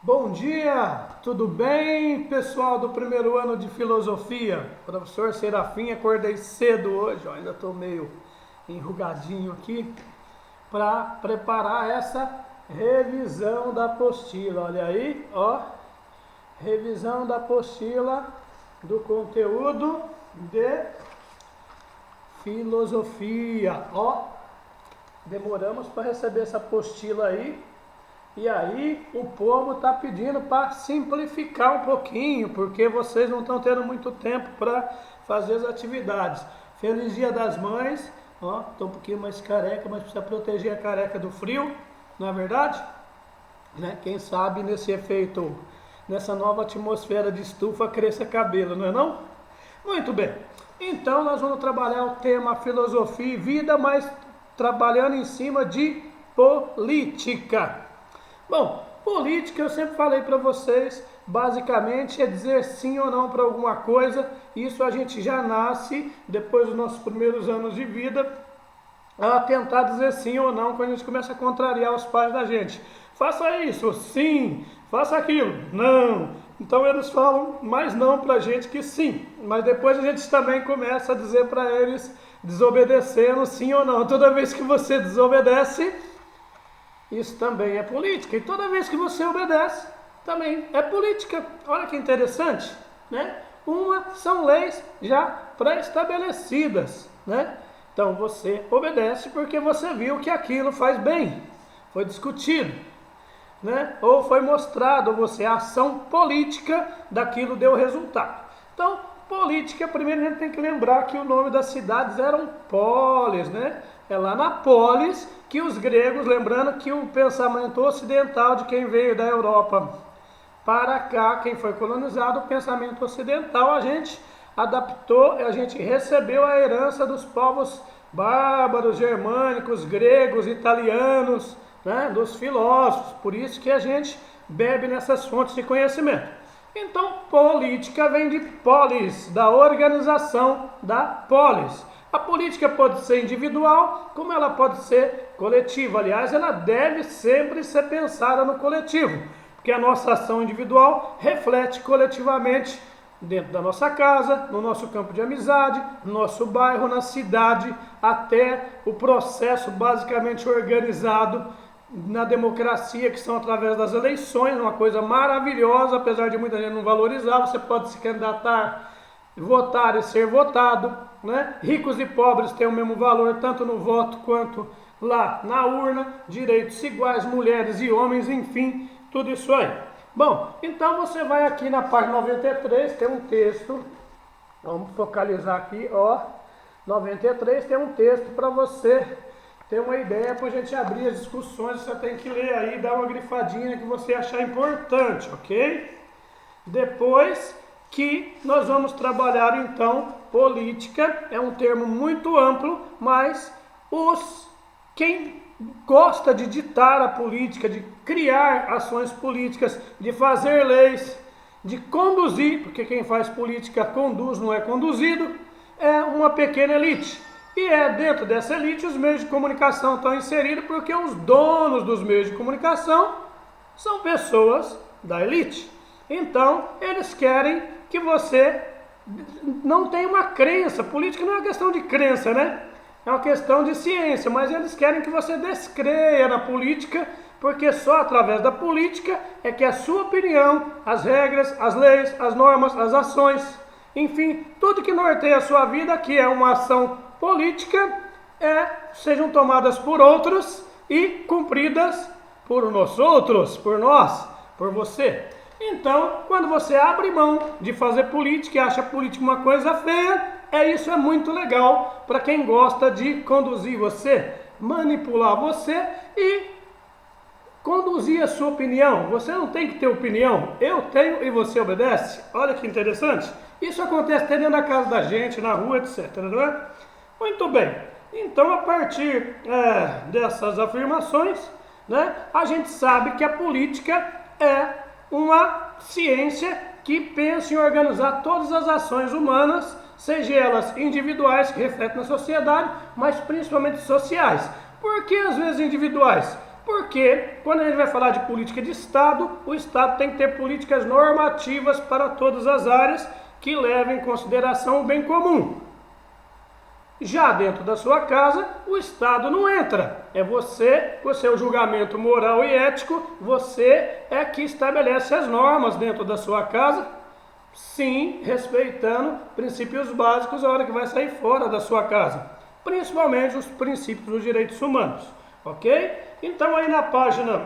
Bom dia, tudo bem, pessoal do primeiro ano de filosofia? Professor Serafim, acordei cedo hoje, ó, ainda estou meio enrugadinho aqui para preparar essa revisão da apostila. Olha aí, ó, revisão da apostila do conteúdo de filosofia. Ó, demoramos para receber essa apostila aí. E aí o povo está pedindo para simplificar um pouquinho, porque vocês não estão tendo muito tempo para fazer as atividades. Feliz Dia das Mães, ó, estou um pouquinho mais careca, mas precisa proteger a careca do frio, não é verdade? Né? Quem sabe nesse efeito, nessa nova atmosfera de estufa, cresça cabelo, não é não? Muito bem, então nós vamos trabalhar o tema filosofia e vida, mas trabalhando em cima de política. Bom, política eu sempre falei para vocês, basicamente é dizer sim ou não para alguma coisa. Isso a gente já nasce, depois dos nossos primeiros anos de vida, a tentar dizer sim ou não, quando a gente começa a contrariar os pais da gente. Faça isso, sim, faça aquilo, não. Então eles falam mais não para a gente que sim, mas depois a gente também começa a dizer para eles desobedecendo sim ou não. Toda vez que você desobedece, isso também é política. E toda vez que você obedece, também é política. Olha que interessante, né? São leis já pré-estabelecidas, né? Então você obedece porque você viu que aquilo faz bem, foi discutido, né? Ou foi mostrado, você a ação política daquilo deu resultado. Então, política, primeiro a gente tem que lembrar que o nome das cidades eram polis, né? É lá na polis que os gregos, lembrando que o pensamento ocidental de quem veio da Europa para cá, quem foi colonizado, o pensamento ocidental, a gente adaptou, a gente recebeu a herança dos povos bárbaros, germânicos, gregos, italianos, né, dos filósofos, por isso que a gente bebe nessas fontes de conhecimento. Então, política vem de polis, da organização da polis. A política pode ser individual, como ela pode ser coletiva. Aliás, ela deve sempre ser pensada no coletivo, porque a nossa ação individual reflete coletivamente dentro da nossa casa, no nosso campo de amizade, no nosso bairro, na cidade, até o processo basicamente organizado na democracia, que são através das eleições, uma coisa maravilhosa, apesar de muita gente não valorizar. Você pode se candidatar, votar e ser votado, né? Ricos e pobres têm o mesmo valor, tanto no voto quanto lá na urna, direitos iguais, mulheres e homens, enfim, tudo isso aí. Bom, então você vai aqui na página 93, tem um texto, vamos focalizar aqui, ó, 93 tem um texto para você ter uma ideia, para a gente abrir as discussões. Você tem que ler aí, dar uma grifadinha que você achar importante, ok? Depois que nós vamos trabalhar então política, é um termo muito amplo, mas quem gosta de ditar a política, de criar ações políticas, de fazer leis, de conduzir, porque quem faz política conduz, não é conduzido, é uma pequena elite. E é dentro dessa elite os meios de comunicação estão inseridos, porque os donos dos meios de comunicação são pessoas da elite. Então, eles querem que você não tenha uma crença. Política não é uma questão de crença, né? É uma questão de ciência, mas eles querem que você descreia na política, porque só através da política é que a sua opinião, as regras, as leis, as normas, as ações, enfim, tudo que norteia a sua vida, que é uma ação política, sejam tomadas por outros e cumpridas por nós outros, por nós, por você. Então, quando você abre mão de fazer política e acha política uma coisa feia, isso é muito legal para quem gosta de conduzir você, manipular você e conduzir a sua opinião. Você não tem que ter opinião, eu tenho e você obedece. Olha que interessante. Isso acontece até dentro da casa da gente, na rua, etc. Não é? Muito bem. Então, a partir dessas afirmações, né, a gente sabe que a política é uma ciência que pensa em organizar todas as ações humanas, seja elas individuais, que refletem na sociedade, mas principalmente sociais. Por que às vezes individuais? Porque quando a gente vai falar de política de Estado, o Estado tem que ter políticas normativas para todas as áreas que levem em consideração o bem comum. Já dentro da sua casa, o Estado não entra. É você, com o seu julgamento moral e ético, você é que estabelece as normas dentro da sua casa, sim, respeitando princípios básicos a hora que vai sair fora da sua casa, principalmente os princípios dos direitos humanos, ok? Então aí na página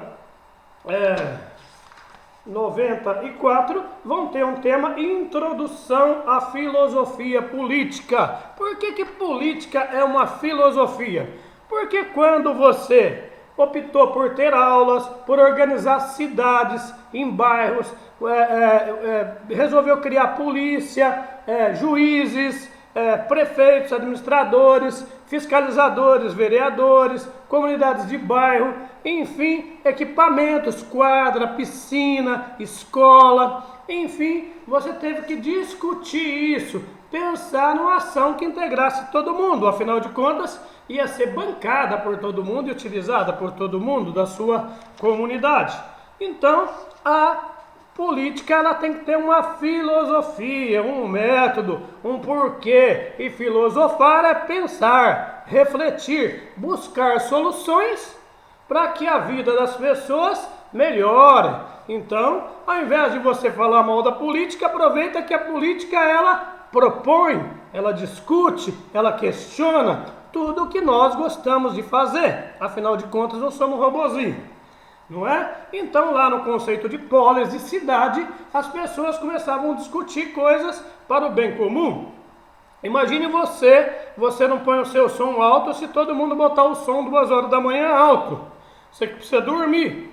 94 vão ter um tema: Introdução à Filosofia Política. Por que política é uma filosofia? Porque quando você optou por ter aulas, por organizar cidades em bairros, resolveu criar polícia, juízes, prefeitos, administradores, fiscalizadores, vereadores, comunidades de bairro, enfim, equipamentos, quadra, piscina, escola, enfim, você teve que discutir isso, pensar numa ação que integrasse todo mundo, afinal de contas, ia ser bancada por todo mundo e utilizada por todo mundo da sua comunidade. Então, a política ela tem que ter uma filosofia, um método, um porquê. E filosofar é pensar, refletir, buscar soluções para que a vida das pessoas melhore. Então, ao invés de você falar mal da política, aproveita que a política ela propõe, ela discute, ela questiona tudo o que nós gostamos de fazer. Afinal de contas, não somos robozinhos. Não é? Então lá no conceito de polis, de cidade, as pessoas começavam a discutir coisas para o bem comum. Imagine você não põe o seu som alto se todo mundo botar o som 2 horas da manhã alto. Você que precisa dormir.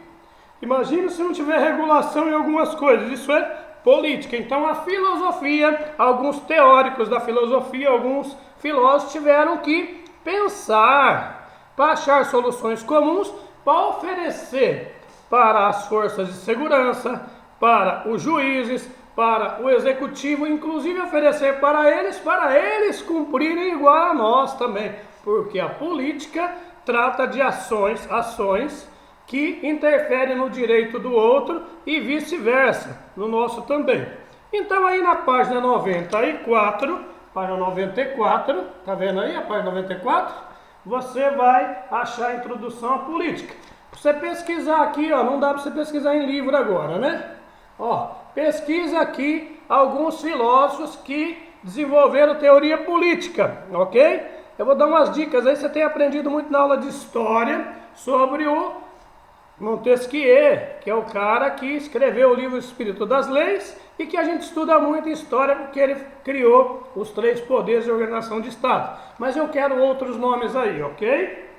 Imagine se não tiver regulação em algumas coisas. Isso é política. Então a filosofia, alguns teóricos da filosofia, alguns filósofos tiveram que pensar para achar soluções comuns, para oferecer para as forças de segurança, para os juízes, para o executivo, inclusive oferecer para eles cumprirem igual a nós também, porque a política trata de ações que interferem no direito do outro e vice-versa, no nosso também. Então aí na página 94, tá vendo aí a página 94? Você vai achar a introdução à política. Você pesquisar aqui, ó, não dá para você pesquisar em livro agora, né? Ó, pesquisa aqui alguns filósofos que desenvolveram teoria política, ok? Eu vou dar umas dicas aí, você tem aprendido muito na aula de história sobre o Montesquieu, que é o cara que escreveu o livro Espírito das Leis e que a gente estuda muito em história porque ele criou os 3 poderes de organização de Estado. Mas eu quero outros nomes aí, ok?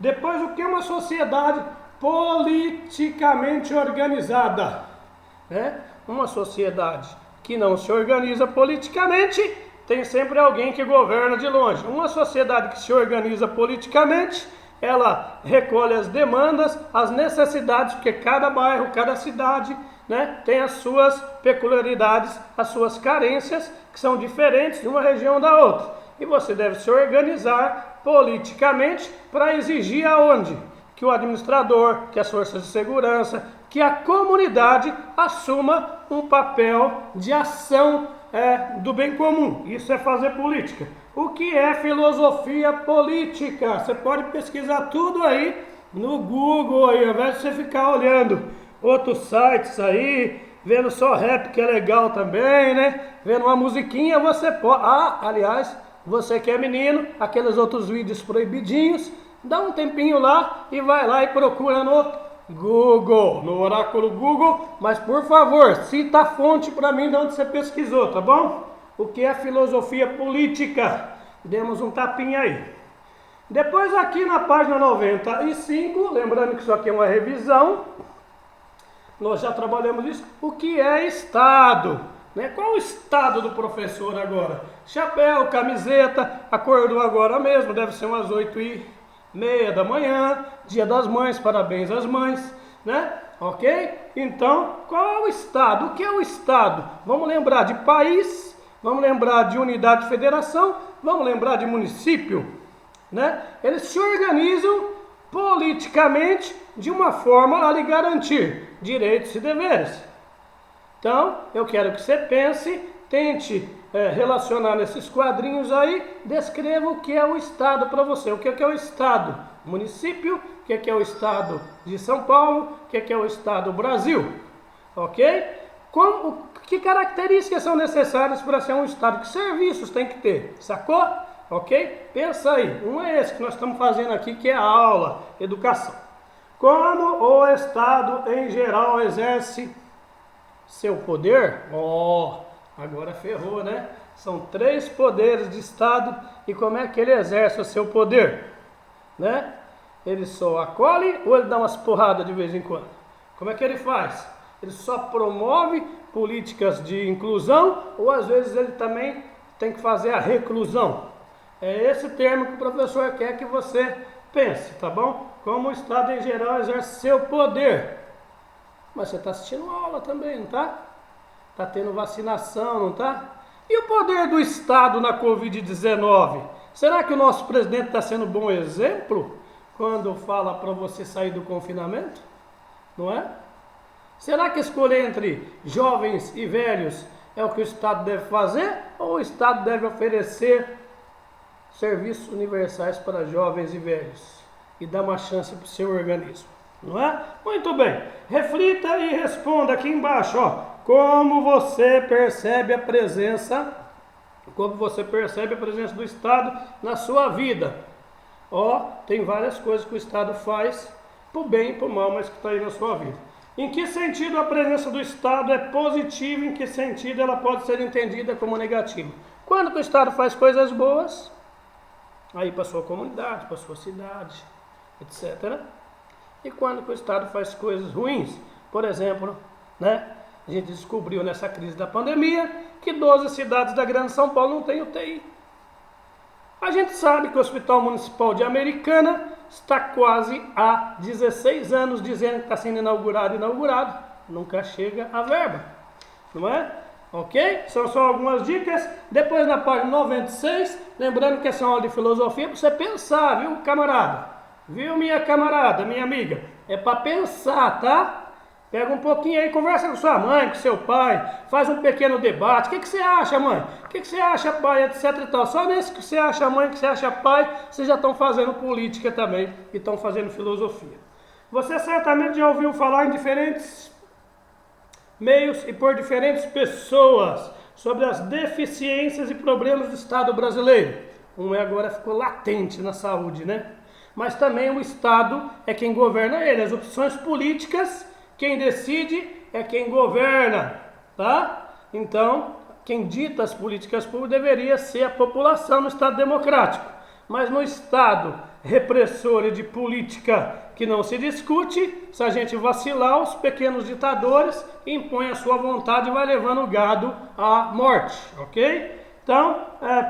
Depois, o que é uma sociedade politicamente organizada? Uma sociedade que não se organiza politicamente tem sempre alguém que governa de longe. Uma sociedade que se organiza politicamente, ela recolhe as demandas, as necessidades, porque cada bairro, cada cidade, tem as suas peculiaridades, as suas carências, que são diferentes de uma região da outra. E você deve se organizar politicamente para exigir aonde? Que o administrador, que as forças de segurança, que a comunidade assuma um papel de ação do bem comum. Isso é fazer política. O que é filosofia política? Você pode pesquisar tudo aí no Google, aí, ao invés de você ficar olhando outros sites aí, vendo só rap, que é legal também, né? Vendo uma musiquinha, você pode... aliás, você que é menino, aqueles outros vídeos proibidinhos, dá um tempinho lá e vai lá e procura no Google, no oráculo Google, mas por favor, cita a fonte para mim de onde você pesquisou, tá bom? O que é filosofia política? Demos um tapinha aí. Depois aqui na página 95, lembrando que isso aqui é uma revisão, nós já trabalhamos isso, o que é Estado? Qual o estado do professor agora? Chapéu, camiseta, acordou agora mesmo, deve ser umas 8h30 da manhã, Dia das Mães, parabéns às mães, Ok? Então, qual é o Estado? O que é o Estado? Vamos lembrar de país, vamos lembrar de unidade de federação, vamos lembrar de município, Eles se organizam politicamente de uma forma a lhe garantir direitos e deveres. Então, eu quero que você pense, tente relacionar nesses quadrinhos aí, descreva o que é o Estado para você. O que é o Estado? Município, o que é o Estado de São Paulo, o que é o Estado Brasil. Ok? Que características são necessárias para ser um Estado? Que serviços tem que ter? Sacou? Ok? Pensa aí. Um é esse que nós estamos fazendo aqui, que é a aula, educação. Como o Estado em geral exerce seu poder? Agora ferrou, né? São 3 poderes de Estado e como é que ele exerce o seu poder? Né? Ele só acolhe ou ele dá umas porradas de vez em quando? Como é que ele faz? Ele só promove políticas de inclusão ou às vezes ele também tem que fazer a reclusão? É esse termo que o professor quer que você pense, tá bom? Como o Estado em geral exerce seu poder. Mas você está assistindo aula também, não está? Está tendo vacinação, não está? E o poder do Estado na Covid-19? Será que o nosso presidente está sendo um bom exemplo quando fala para você sair do confinamento? Não é? Será que escolher entre jovens e velhos é o que o Estado deve fazer? Ou o Estado deve oferecer serviços universais para jovens e velhos e dar uma chance para o seu organismo? Não é? Muito bem. Reflita e responda aqui embaixo, ó. Como você percebe a presença do Estado na sua vida? Tem várias coisas que o Estado faz, por bem e por mal, mas que está aí na sua vida. Em que sentido a presença do Estado é positiva, em que sentido ela pode ser entendida como negativa? Quando que o Estado faz coisas boas, aí para a sua comunidade, para a sua cidade, etc. E quando que o Estado faz coisas ruins? Por exemplo, né? A gente descobriu nessa crise da pandemia que 12 cidades da Grande São Paulo não têm UTI. A gente sabe que o Hospital Municipal de Americana está quase há 16 anos dizendo que está sendo inaugurado. Nunca chega a verba, não é? Ok? São só algumas dicas. Depois na página 96, lembrando que essa é uma aula de filosofia para você pensar, viu, camarada? Viu, minha camarada, minha amiga? É para pensar, tá? Pega um pouquinho aí, conversa com sua mãe, com seu pai, faz um pequeno debate. O que você acha, mãe? O que você acha, pai? Etc e tal. Só nesse que você acha mãe, que você acha pai, vocês já estão fazendo política também e estão fazendo filosofia. Você certamente já ouviu falar em diferentes meios e por diferentes pessoas sobre as deficiências e problemas do Estado brasileiro. Agora ficou latente na saúde, né? Mas também o Estado é quem governa ele. As opções políticas, quem decide é quem governa, tá? Então, quem dita as políticas públicas deveria ser a população no Estado democrático. Mas no Estado repressor e de política que não se discute, se a gente vacilar, os pequenos ditadores impõem a sua vontade e vai levando o gado à morte, ok? Então,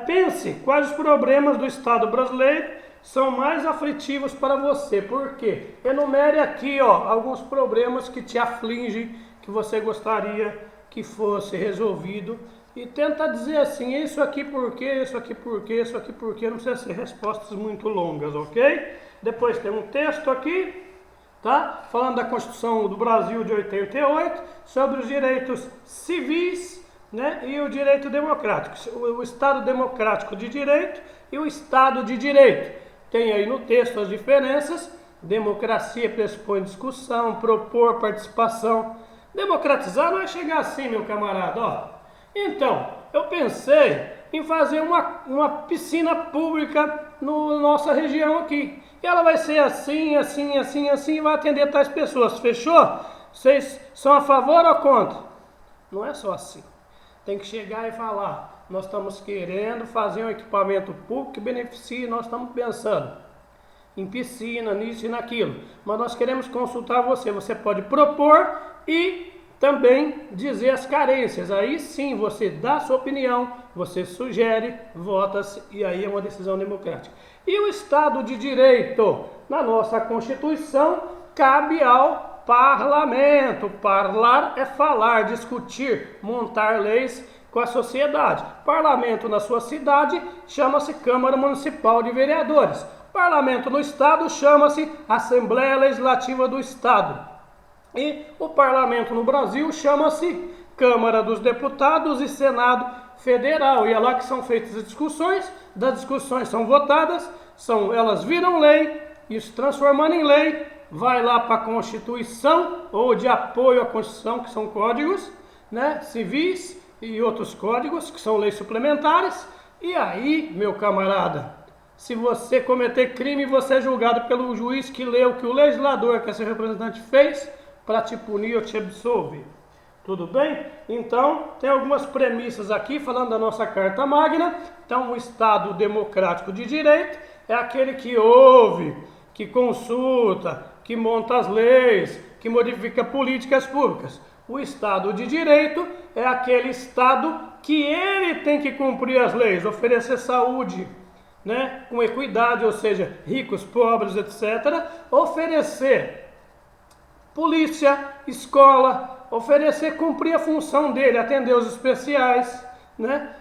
pense quais os problemas do Estado brasileiro são mais aflitivos para você. Por quê? Enumere aqui, alguns problemas que te afligem, que você gostaria que fosse resolvido. E tenta dizer assim, isso aqui por quê, isso aqui por quê, isso aqui por quê. Não precisa ser respostas muito longas, ok? Depois tem um texto aqui, tá? Falando da Constituição do Brasil de 88, sobre os direitos civis, né? E o direito democrático. O Estado democrático de direito e o Estado de direito. Tem aí no texto as diferenças. Democracia pressupõe discussão, propor, participação. Democratizar não é chegar assim, meu camarada, Então, eu pensei em fazer uma piscina pública na nossa região aqui. E ela vai ser assim, assim, assim, assim, e vai atender tais pessoas. Fechou? Vocês são a favor ou contra? Não é só assim. Tem que chegar e falar. Nós estamos querendo fazer um equipamento público que beneficie, nós estamos pensando em piscina, nisso e naquilo. Mas nós queremos consultar você. Você pode propor e também dizer as carências. Aí sim você dá a sua opinião, você sugere, vota-se e aí é uma decisão democrática. E o Estado de Direito? Na nossa Constituição cabe ao parlamento. Parlar é falar, discutir, montar leis com a sociedade. Parlamento na sua cidade chama-se Câmara Municipal de Vereadores. Parlamento no Estado chama-se Assembleia Legislativa do Estado. E o parlamento no Brasil chama-se Câmara dos Deputados e Senado Federal. E é lá que são feitas as discussões, das discussões são votadas, elas viram lei, isso transformando em lei, vai lá para a Constituição, ou de apoio à Constituição, que são códigos, né, civis e outros códigos, que são leis suplementares. E aí, meu camarada, se você cometer crime, você é julgado pelo juiz que leu o que o legislador, que é seu representante, fez para te punir ou te absolver. Tudo bem? Então, tem algumas premissas aqui falando da nossa Carta Magna. Então, o Estado democrático de direito é aquele que ouve, que consulta, que monta as leis, que modifica políticas públicas. O Estado de direito é aquele Estado que ele tem que cumprir as leis, oferecer saúde, né, com equidade, ou seja, ricos, pobres, etc. Oferecer polícia, escola, cumprir a função dele, atender os especiais, né?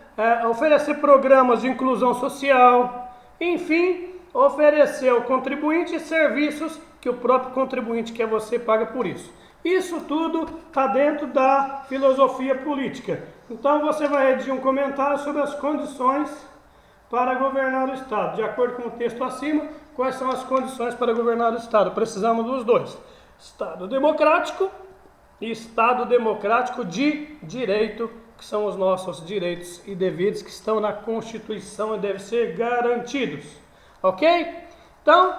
Oferecer programas de inclusão social, enfim, oferecer ao contribuinte serviços que o próprio contribuinte, que é você, paga por isso. Isso tudo está dentro da filosofia política. Então você vai redigir um comentário sobre as condições para governar o Estado. De acordo com o texto acima, quais são as condições para governar o Estado? Precisamos dos dois. Estado democrático e Estado democrático de direito, que são os nossos direitos e deveres que estão na Constituição e devem ser garantidos. Ok? Então,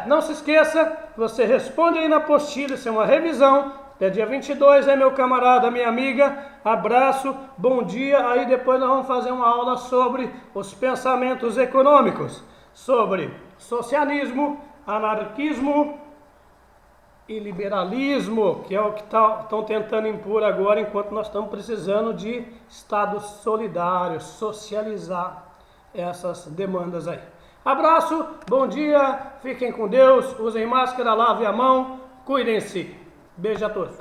não se esqueça, você responde aí na apostila, isso é uma revisão. Até dia 22, meu camarada, minha amiga. Abraço, bom dia. Aí depois nós vamos fazer uma aula sobre os pensamentos econômicos, sobre socialismo, anarquismo e liberalismo, que é o que estão tentando impor agora, enquanto nós estamos precisando de Estado solidário, socializar essas demandas aí. Abraço, bom dia, fiquem com Deus, usem máscara, lavem a mão, cuidem-se. Beijo a todos.